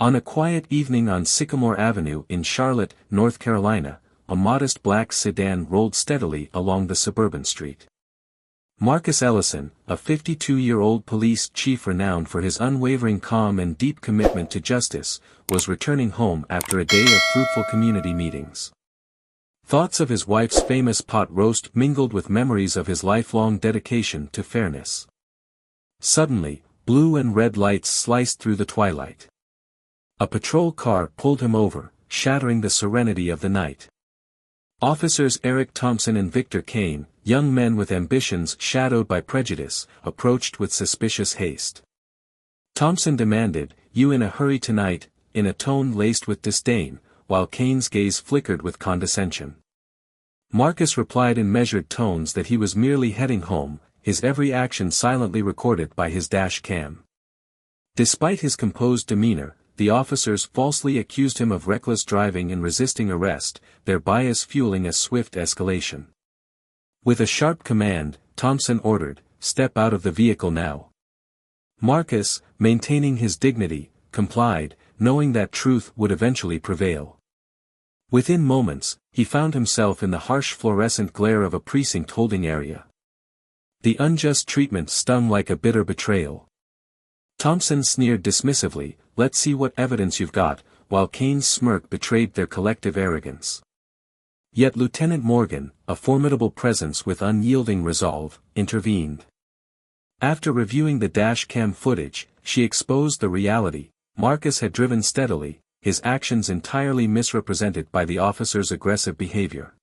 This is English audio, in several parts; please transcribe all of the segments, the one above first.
On a quiet evening on Sycamore Avenue in Charlotte, North Carolina, a modest black sedan rolled steadily along the suburban street. Marcus Ellison, a 52-year-old police chief renowned for his unwavering calm and deep commitment to justice, was returning home after a day of fruitful community meetings. Thoughts of his wife's famous pot roast mingled with memories of his lifelong dedication to fairness. Suddenly, blue and red lights sliced through the twilight. A patrol car pulled him over, shattering the serenity of the night. Officers Eric Thompson and Victor Kane, young men with ambitions shadowed by prejudice, approached with suspicious haste. Thompson demanded, "You in a hurry tonight?" in a tone laced with disdain, while Kane's gaze flickered with condescension. Marcus replied in measured tones that he was merely heading home, his every action silently recorded by his dash cam. Despite his composed demeanor, the officers falsely accused him of reckless driving and resisting arrest, their bias fueling a swift escalation. With a sharp command, Thompson ordered, "Step out of the vehicle now." Marcus, maintaining his dignity, complied, knowing that truth would eventually prevail. Within moments, he found himself in the harsh fluorescent glare of a precinct holding area. The unjust treatment stung like a bitter betrayal. Thompson sneered dismissively, "Let's see what evidence you've got," while Kane's smirk betrayed their collective arrogance. Yet Lieutenant Morgan, a formidable presence with unyielding resolve, intervened. After reviewing the dash cam footage, she exposed the reality: Marcus had driven steadily, his actions entirely misrepresented by the officer's aggressive behavior.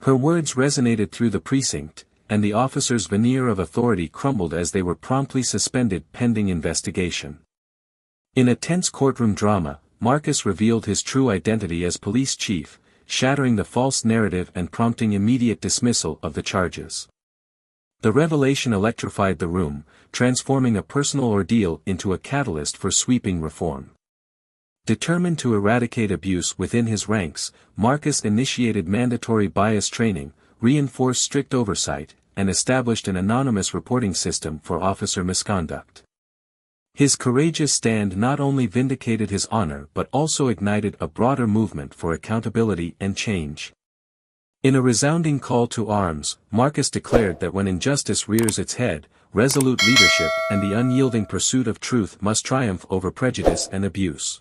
Her words resonated through the precinct, and the officer's veneer of authority crumbled as they were promptly suspended pending investigation. In a tense courtroom drama, Marcus revealed his true identity as police chief, shattering the false narrative and prompting immediate dismissal of the charges. The revelation electrified the room, transforming a personal ordeal into a catalyst for sweeping reform. Determined to eradicate abuse within his ranks, Marcus initiated mandatory bias training, reinforced strict oversight, and established an anonymous reporting system for officer misconduct. His courageous stand not only vindicated his honor but also ignited a broader movement for accountability and change. In a resounding call to arms, Marcus declared that when injustice rears its head, resolute leadership and the unyielding pursuit of truth must triumph over prejudice and abuse.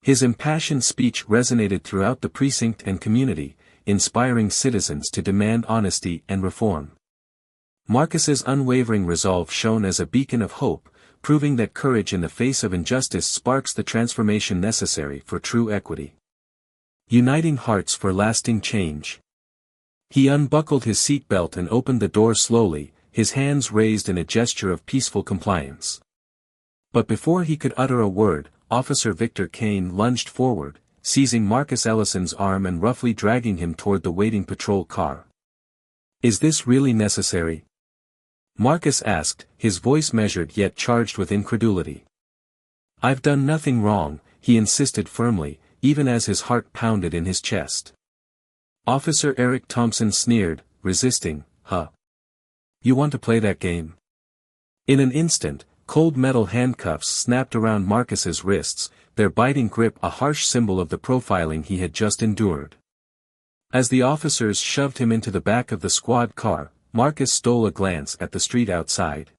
His impassioned speech resonated throughout the precinct and community, inspiring citizens to demand honesty and reform. Marcus's unwavering resolve shone as a beacon of hope, proving that courage in the face of injustice sparks the transformation necessary for true equity. Uniting hearts for lasting change. He unbuckled his seatbelt and opened the door slowly, his hands raised in a gesture of peaceful compliance. But before he could utter a word, Officer Victor Kane lunged forward, seizing Marcus Ellison's arm and roughly dragging him toward the waiting patrol car. "Is this really necessary?" Marcus asked, his voice measured yet charged with incredulity. "I've done nothing wrong," he insisted firmly, even as his heart pounded in his chest. Officer Eric Thompson sneered, resisting, "Huh? You want to play that game?" In an instant, cold metal handcuffs snapped around Marcus's wrists, their biting grip a harsh symbol of the profiling he had just endured. As the officers shoved him into the back of the squad car, Marcus stole a glance at the street outside.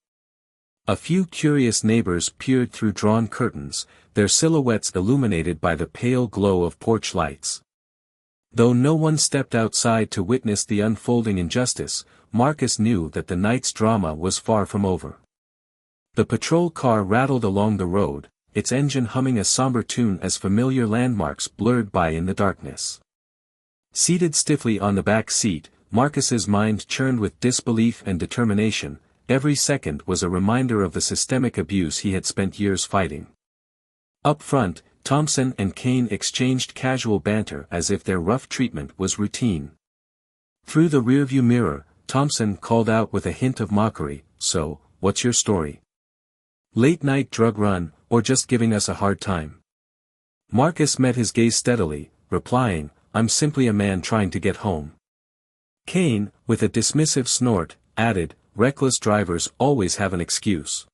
A few curious neighbors peered through drawn curtains, their silhouettes illuminated by the pale glow of porch lights. Though no one stepped outside to witness the unfolding injustice, Marcus knew that the night's drama was far from over. The patrol car rattled along the road, its engine humming a somber tune as familiar landmarks blurred by in the darkness. Seated stiffly on the back seat, Marcus's mind churned with disbelief and determination. Every second was a reminder of the systemic abuse he had spent years fighting. Up front, Thompson and Kane exchanged casual banter as if their rough treatment was routine. Through the rearview mirror, Thompson called out with a hint of mockery, "So, what's your story? Late-night drug run, or just giving us a hard time?" Marcus met his gaze steadily, replying, "I'm simply a man trying to get home." Kane, with a dismissive snort, added, "Reckless drivers always have an excuse."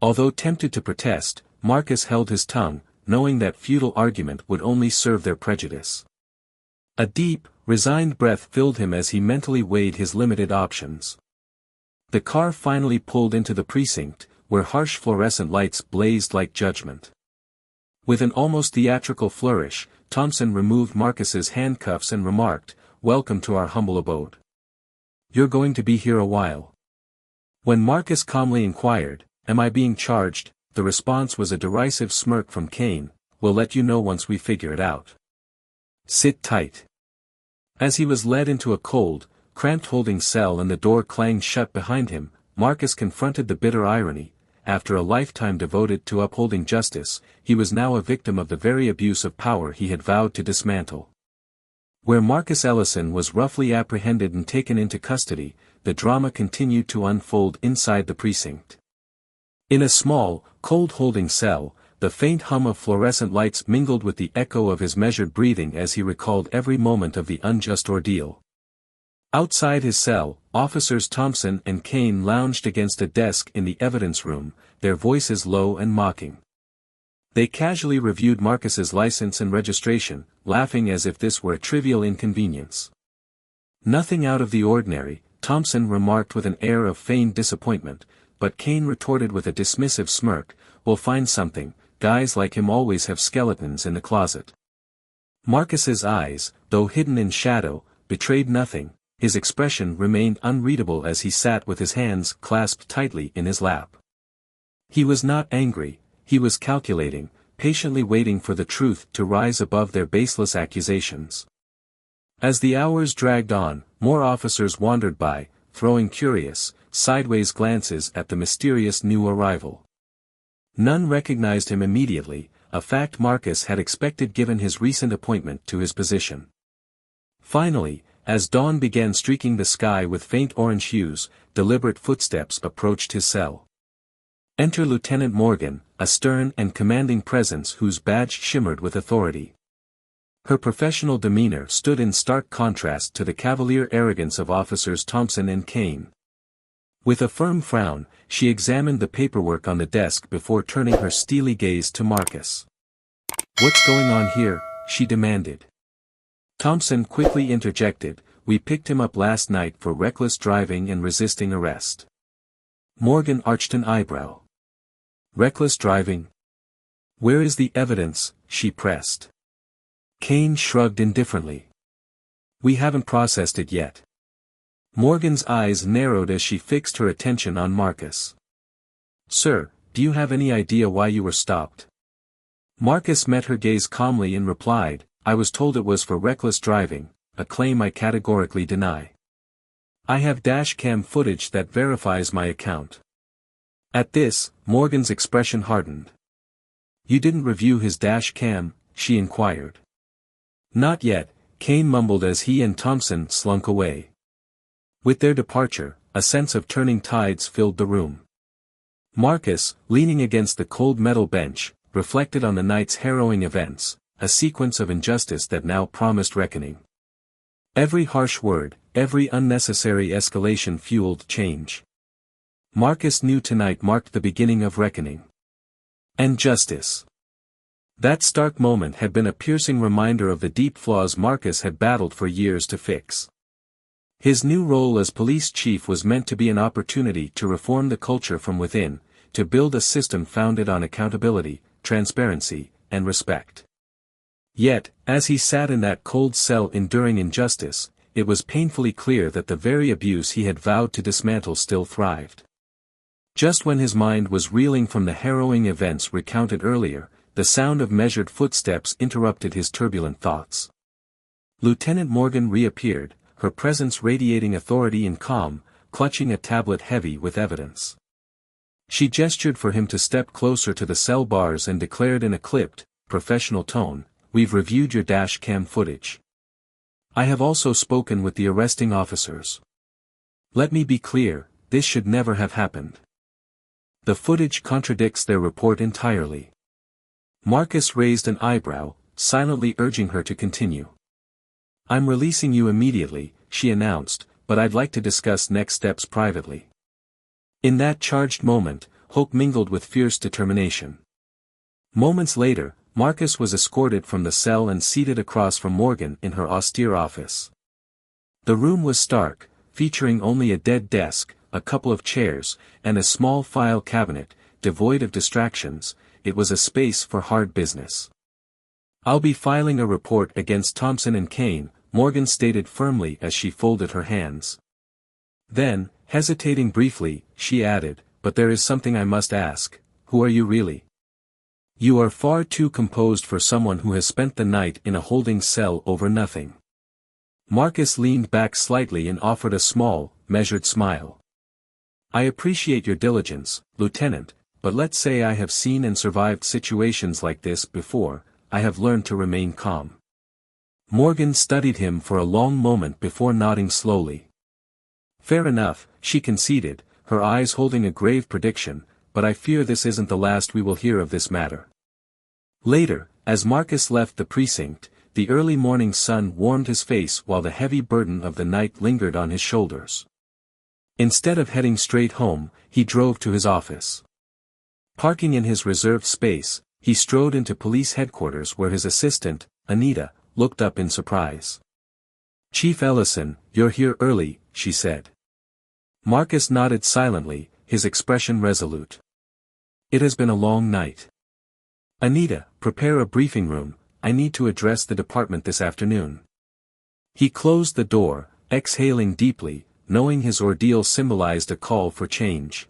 Although tempted to protest, Marcus held his tongue, knowing that futile argument would only serve their prejudice. A deep, resigned breath filled him as he mentally weighed his limited options. The car finally pulled into the precinct, where harsh fluorescent lights blazed like judgment. With an almost theatrical flourish, Thompson removed Marcus's handcuffs and remarked, "Welcome to our humble abode. You're going to be here a while." When Marcus calmly inquired, "Am I being charged?" the response was a derisive smirk from Kane, "We'll let you know once we figure it out. Sit tight." As he was led into a cold, cramped holding cell and the door clanged shut behind him, Marcus confronted the bitter irony. After a lifetime devoted to upholding justice, he was now a victim of the very abuse of power he had vowed to dismantle. Where Marcus Ellison was roughly apprehended and taken into custody, the drama continued to unfold inside the precinct. In a small, cold holding cell, the faint hum of fluorescent lights mingled with the echo of his measured breathing as he recalled every moment of the unjust ordeal. Outside his cell, Officers Thompson and Kane lounged against a desk in the evidence room, their voices low and mocking. They casually reviewed Marcus's license and registration, laughing as if this were a trivial inconvenience. "Nothing out of the ordinary," Thompson remarked with an air of feigned disappointment, but Kane retorted with a dismissive smirk, "We'll find something, guys like him always have skeletons in the closet." Marcus's eyes, though hidden in shadow, betrayed nothing. His expression remained unreadable as he sat with his hands clasped tightly in his lap. He was not angry, he was calculating, patiently waiting for the truth to rise above their baseless accusations. As the hours dragged on, more officers wandered by, throwing curious, sideways glances at the mysterious new arrival. None recognized him immediately, a fact Marcus had expected given his recent appointment to his position. Finally, as dawn began streaking the sky with faint orange hues, deliberate footsteps approached his cell. Enter Lieutenant Morgan, a stern and commanding presence whose badge shimmered with authority. Her professional demeanor stood in stark contrast to the cavalier arrogance of Officers Thompson and Kane. With a firm frown, she examined the paperwork on the desk before turning her steely gaze to Marcus. "What's going on here?" she demanded. Thompson quickly interjected, "We picked him up last night for reckless driving and resisting arrest." Morgan arched an eyebrow. "Reckless driving? Where is the evidence?" she pressed. Kane shrugged indifferently. "We haven't processed it yet." Morgan's eyes narrowed as she fixed her attention on Marcus. "Sir, do you have any idea why you were stopped?" Marcus met her gaze calmly and replied, "I was told it was for reckless driving, a claim I categorically deny. I have dashcam footage that verifies my account." At this, Morgan's expression hardened. "You didn't review his dashcam?" she inquired. "Not yet," Kane mumbled as he and Thompson slunk away. With their departure, a sense of turning tides filled the room. Marcus, leaning against the cold metal bench, reflected on the night's harrowing events, a sequence of injustice that now promised reckoning. Every harsh word, every unnecessary escalation fueled change. Marcus knew tonight marked the beginning of reckoning. And justice. That stark moment had been a piercing reminder of the deep flaws Marcus had battled for years to fix. His new role as police chief was meant to be an opportunity to reform the culture from within, to build a system founded on accountability, transparency, and respect. Yet, as he sat in that cold cell enduring injustice, it was painfully clear that the very abuse he had vowed to dismantle still thrived. Just when his mind was reeling from the harrowing events recounted earlier, the sound of measured footsteps interrupted his turbulent thoughts. Lieutenant Morgan reappeared, her presence radiating authority and calm, clutching a tablet heavy with evidence. She gestured for him to step closer to the cell bars and declared in a clipped, professional tone, "We've reviewed your dashcam footage. I have also spoken with the arresting officers. Let me be clear, this should never have happened. The footage contradicts their report entirely." Marcus raised an eyebrow, silently urging her to continue. "I'm releasing you immediately," she announced, "but I'd like to discuss next steps privately." In that charged moment, hope mingled with fierce determination. Moments later, Marcus was escorted from the cell and seated across from Morgan in her austere office. The room was stark, featuring only a dead desk, a couple of chairs, and a small file cabinet, devoid of distractions. It was a space for hard business. "I'll be filing a report against Thompson and Kane," Morgan stated firmly as she folded her hands. Then, hesitating briefly, she added, "But there is something I must ask. Who are you really?" "You are far too composed for someone who has spent the night in a holding cell over nothing." Marcus leaned back slightly and offered a small, measured smile. "I appreciate your diligence, Lieutenant, but let's say I have seen and survived situations like this before. I have learned to remain calm." Morgan studied him for a long moment before nodding slowly. "Fair enough," she conceded, her eyes holding a grave prediction, "but I fear this isn't the last we will hear of this matter." Later, as Marcus left the precinct, the early morning sun warmed his face while the heavy burden of the night lingered on his shoulders. Instead of heading straight home, he drove to his office. Parking in his reserved space, he strode into police headquarters where his assistant, Anita, looked up in surprise. "Chief Ellison, you're here early," she said. Marcus nodded silently, his expression resolute. "It has been a long night. Anita, prepare a briefing room. I need to address the department this afternoon." He closed the door, exhaling deeply, knowing his ordeal symbolized a call for change.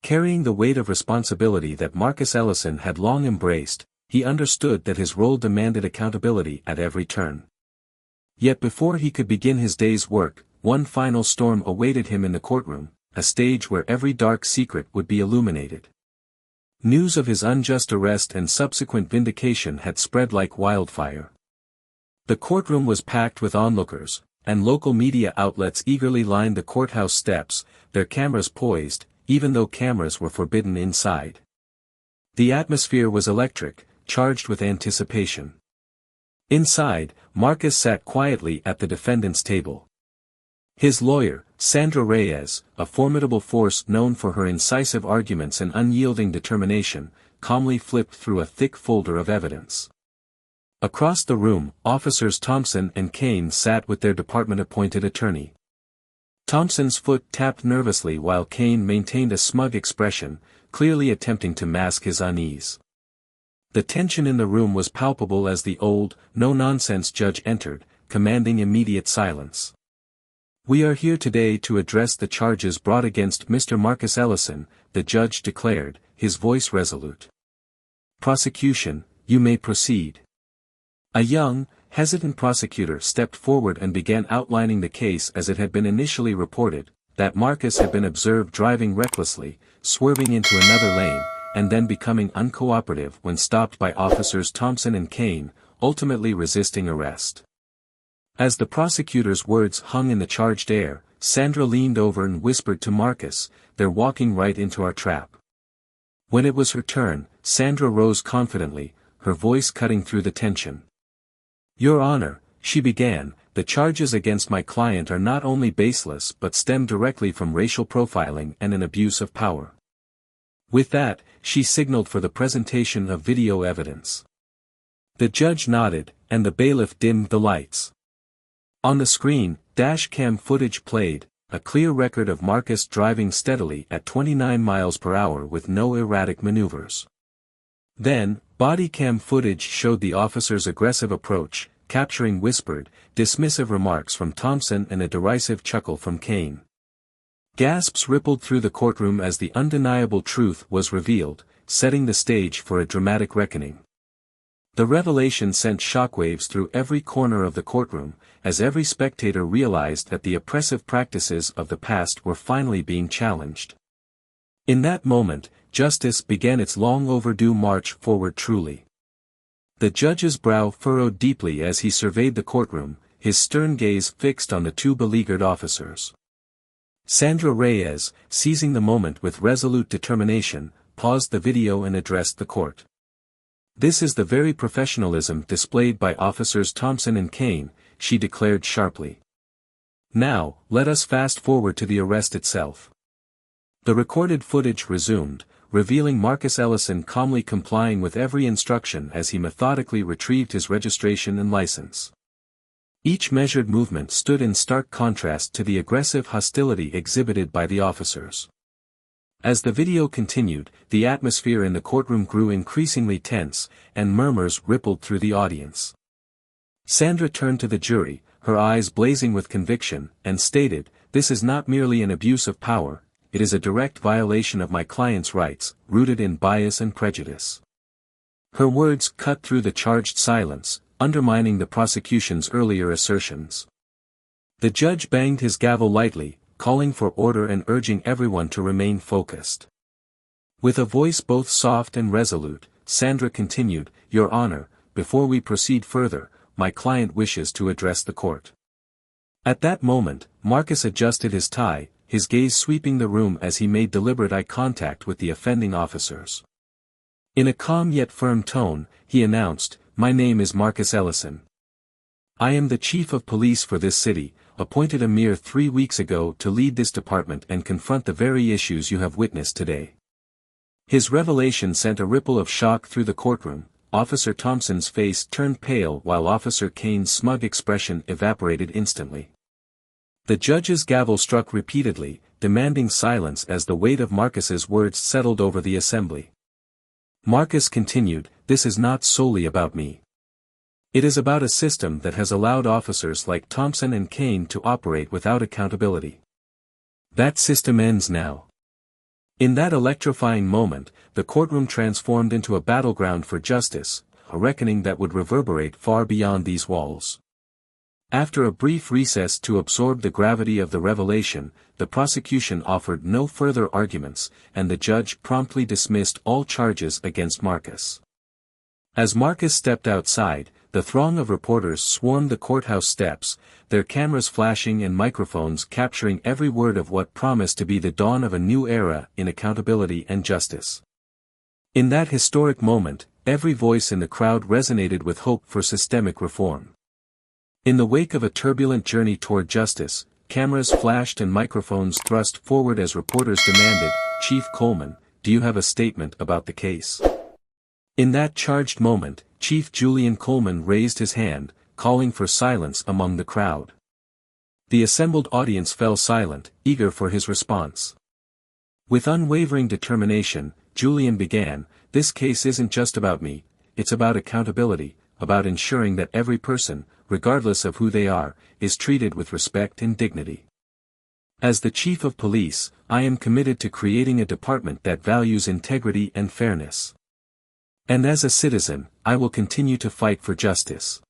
Carrying the weight of responsibility that Marcus Ellison had long embraced, he understood that his role demanded accountability at every turn. Yet before he could begin his day's work, one final storm awaited him in the courtroom, a stage where every dark secret would be illuminated. News of his unjust arrest and subsequent vindication had spread like wildfire. The courtroom was packed with onlookers, and local media outlets eagerly lined the courthouse steps, their cameras poised, even though cameras were forbidden inside. The atmosphere was electric, charged with anticipation. Inside, Marcus sat quietly at the defendant's table. His lawyer, Sandra Reyes, a formidable force known for her incisive arguments and unyielding determination, calmly flipped through a thick folder of evidence. Across the room, officers Thompson and Kane sat with their department-appointed attorney. Thompson's foot tapped nervously while Kane maintained a smug expression, clearly attempting to mask his unease. The tension in the room was palpable as the old, no-nonsense judge entered, commanding immediate silence. "We are here today to address the charges brought against Mr. Marcus Ellison," the judge declared, his voice resolute. "Prosecution, you may proceed." A young, hesitant prosecutor stepped forward and began outlining the case as it had been initially reported, that Marcus had been observed driving recklessly, swerving into another lane, and then becoming uncooperative when stopped by officers Thompson and Kane, ultimately resisting arrest. As the prosecutor's words hung in the charged air, Sandra leaned over and whispered to Marcus, "They're walking right into our trap." When it was her turn, Sandra rose confidently, her voice cutting through the tension. "Your Honor," she began, "the charges against my client are not only baseless but stem directly from racial profiling and an abuse of power." With that, she signaled for the presentation of video evidence. The judge nodded, and the bailiff dimmed the lights. On the screen, dash cam footage played, a clear record of Marcus driving steadily at 29 miles per hour with no erratic maneuvers. Then, body cam footage showed the officer's aggressive approach, capturing whispered, dismissive remarks from Thompson and a derisive chuckle from Kane. Gasps rippled through the courtroom as the undeniable truth was revealed, setting the stage for a dramatic reckoning. The revelation sent shockwaves through every corner of the courtroom, as every spectator realized that the oppressive practices of the past were finally being challenged. In that moment, justice began its long-overdue march forward truly. The judge's brow furrowed deeply as he surveyed the courtroom, his stern gaze fixed on the two beleaguered officers. Sandra Reyes, seizing the moment with resolute determination, paused the video and addressed the court. "This is the very professionalism displayed by officers Thompson and Kane," she declared sharply. "Now, let us fast forward to the arrest itself." The recorded footage resumed, revealing Marcus Ellison calmly complying with every instruction as he methodically retrieved his registration and license. Each measured movement stood in stark contrast to the aggressive hostility exhibited by the officers. As the video continued, the atmosphere in the courtroom grew increasingly tense, and murmurs rippled through the audience. Sandra turned to the jury, her eyes blazing with conviction, and stated, "This is not merely an abuse of power, it is a direct violation of my client's rights, rooted in bias and prejudice." Her words cut through the charged silence, undermining the prosecution's earlier assertions. The judge banged his gavel lightly, calling for order and urging everyone to remain focused. With a voice both soft and resolute, Sandra continued, "Your Honor, before we proceed further, my client wishes to address the court." At that moment, Marcus adjusted his tie, his gaze sweeping the room as he made deliberate eye contact with the offending officers. In a calm yet firm tone, he announced, "My name is Marcus Ellison. I am the chief of police for this city, appointed a mere 3 weeks ago to lead this department and confront the very issues you have witnessed today." His revelation sent a ripple of shock through the courtroom. Officer Thompson's face turned pale while Officer Kane's smug expression evaporated instantly. The judge's gavel struck repeatedly, demanding silence as the weight of Marcus's words settled over the assembly. Marcus continued, "This is not solely about me. It is about a system that has allowed officers like Thompson and Kane to operate without accountability. That system ends now." In that electrifying moment, the courtroom transformed into a battleground for justice, a reckoning that would reverberate far beyond these walls. After a brief recess to absorb the gravity of the revelation, the prosecution offered no further arguments, and the judge promptly dismissed all charges against Marcus. As Marcus stepped outside, the throng of reporters swarmed the courthouse steps, their cameras flashing and microphones capturing every word of what promised to be the dawn of a new era in accountability and justice. In that historic moment, every voice in the crowd resonated with hope for systemic reform. In the wake of a turbulent journey toward justice, cameras flashed and microphones thrust forward as reporters demanded, "Chief Coleman, do you have a statement about the case?" In that charged moment, Chief Julian Coleman raised his hand, calling for silence among the crowd. The assembled audience fell silent, eager for his response. With unwavering determination, Julian began, "This case isn't just about me, it's about accountability, about ensuring that every person, regardless of who they are, is treated with respect and dignity. As the chief of police, I am committed to creating a department that values integrity and fairness. And as a citizen, I will continue to fight for justice."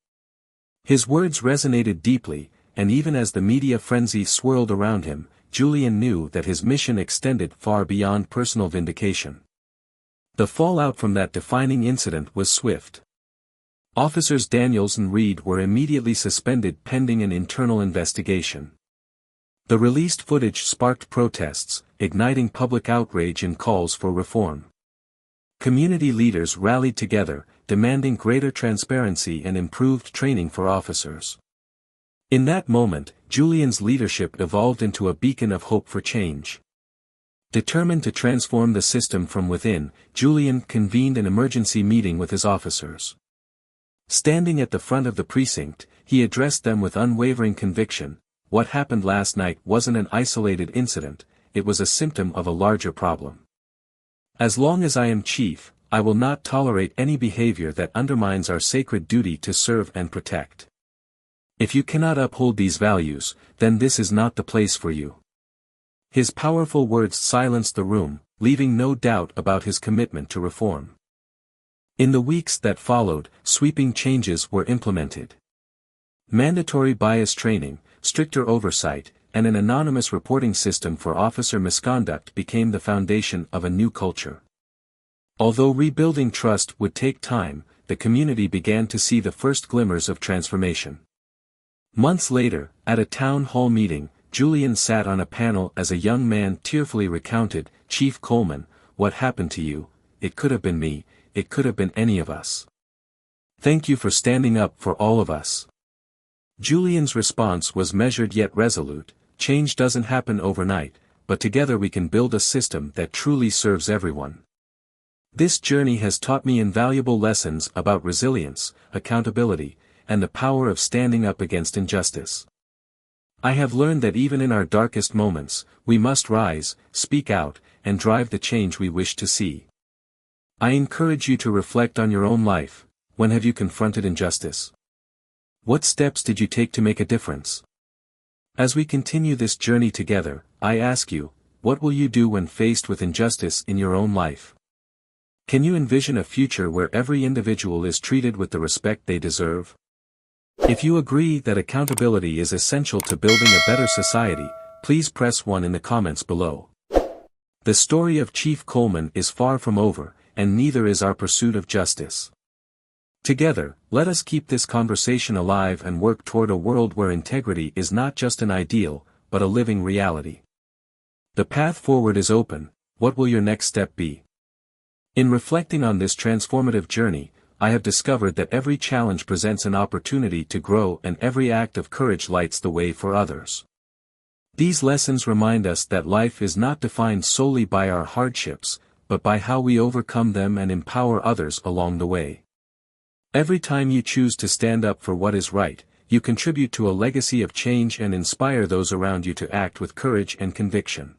His words resonated deeply, and even as the media frenzy swirled around him, Julian knew that his mission extended far beyond personal vindication. The fallout from that defining incident was swift. Officers Daniels and Reed were immediately suspended pending an internal investigation. The released footage sparked protests, igniting public outrage and calls for reform. Community leaders rallied together, demanding greater transparency and improved training for officers. In that moment, Julian's leadership evolved into a beacon of hope for change. Determined to transform the system from within, Julian convened an emergency meeting with his officers. Standing at the front of the precinct, he addressed them with unwavering conviction. "What happened last night wasn't an isolated incident, it was a symptom of a larger problem. As long as I am chief, I will not tolerate any behavior that undermines our sacred duty to serve and protect. If you cannot uphold these values, then this is not the place for you." His powerful words silenced the room, leaving no doubt about his commitment to reform. In the weeks that followed, sweeping changes were implemented. Mandatory bias training, stricter oversight, and an anonymous reporting system for officer misconduct became the foundation of a new culture. Although rebuilding trust would take time, the community began to see the first glimmers of transformation. Months later, at a town hall meeting, Julian sat on a panel as a young man tearfully recounted, "Chief Coleman, what happened to you? It could have been me, it could have been any of us. Thank you for standing up for all of us." Julian's response was measured yet resolute. "Change doesn't happen overnight, but together we can build a system that truly serves everyone." This journey has taught me invaluable lessons about resilience, accountability, and the power of standing up against injustice. I have learned that even in our darkest moments, we must rise, speak out, and drive the change we wish to see. I encourage you to reflect on your own life. When have you confronted injustice? What steps did you take to make a difference? As we continue this journey together, I ask you, what will you do when faced with injustice in your own life? Can you envision a future where every individual is treated with the respect they deserve? If you agree that accountability is essential to building a better society, please press 1 in the comments below. The story of Chief Coleman is far from over, and neither is our pursuit of justice. Together, let us keep this conversation alive and work toward a world where integrity is not just an ideal, but a living reality. The path forward is open. What will your next step be? In reflecting on this transformative journey, I have discovered that every challenge presents an opportunity to grow and every act of courage lights the way for others. These lessons remind us that life is not defined solely by our hardships, but by how we overcome them and empower others along the way. Every time you choose to stand up for what is right, you contribute to a legacy of change and inspire those around you to act with courage and conviction.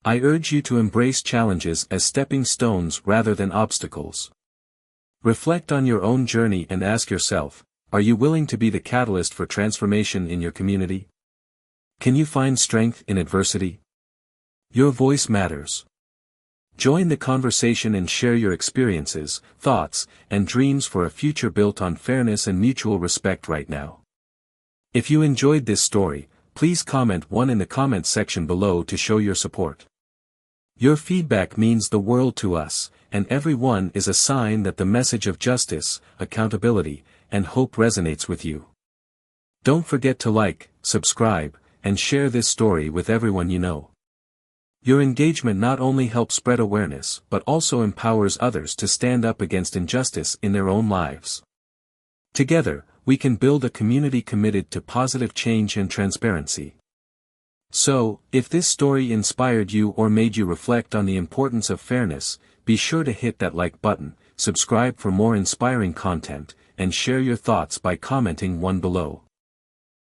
I urge you to embrace challenges as stepping stones rather than obstacles. Reflect on your own journey and ask yourself, are you willing to be the catalyst for transformation in your community? Can you find strength in adversity? Your voice matters. Join the conversation and share your experiences, thoughts, and dreams for a future built on fairness and mutual respect right now. If you enjoyed this story, please comment 1 in the comments section below to show your support. Your feedback means the world to us, and every one is a sign that the message of justice, accountability, and hope resonates with you. Don't forget to like, subscribe, and share this story with everyone you know. Your engagement not only helps spread awareness but also empowers others to stand up against injustice in their own lives. Together, we can build a community committed to positive change and transparency. So, if this story inspired you or made you reflect on the importance of fairness, be sure to hit that like button, subscribe for more inspiring content, and share your thoughts by commenting 1 below.